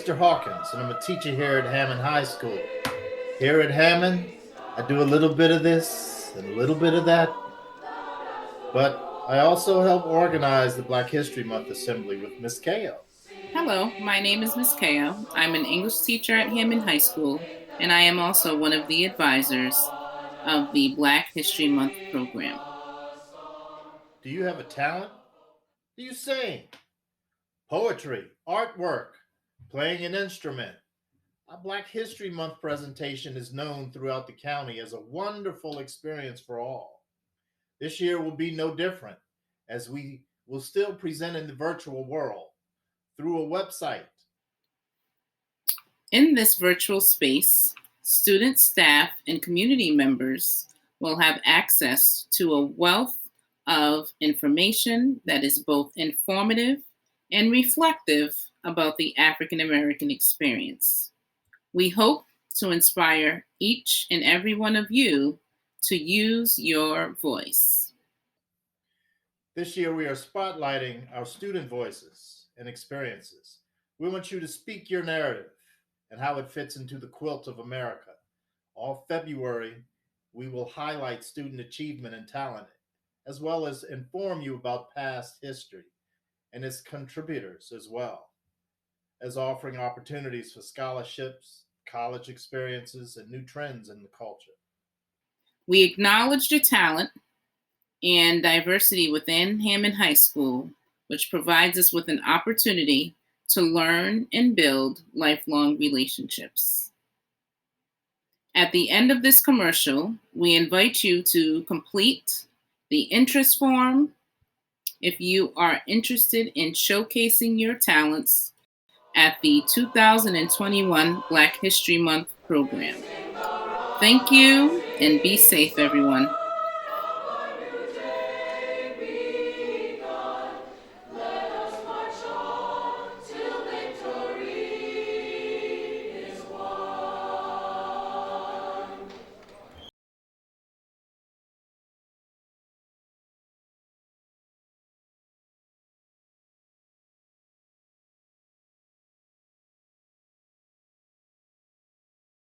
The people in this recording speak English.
Mr. Hawkins, and I'm a teacher here at Hammond High School. Here at Hammond, I do a little bit of this and a little bit of that, but I also help organize the Black History Month Assembly with Miss Ko. Hello, my name is Miss Ko. I'm an English teacher at Hammond High School, and I am also one of the advisors of the Black History Month program. Do you have a talent? Do you sing? Poetry, artwork, playing an instrument? A Black History Month presentation is known throughout the county as a wonderful experience for all. This year will be no different, as we will still present in the virtual world through a website. In this virtual space, students, staff, and community members will have access to a wealth of information that is both informative and reflective about the African American experience. We hope to inspire each and every one of you to use your voice. This year, we are spotlighting our student voices and experiences. We want you to speak your narrative and how it fits into the quilt of America. All February, we will highlight student achievement and talent, as well as inform you about past history and its contributors, as well as offering opportunities for scholarships, college experiences, and new trends in the culture. We acknowledge the talent and diversity within Hammond High School, which provides us with an opportunity to learn and build lifelong relationships. At the end of this commercial, we invite you to complete the interest form if you are interested in showcasing your talents at the 2021 Black History Month program. Thank you and be safe, everyone.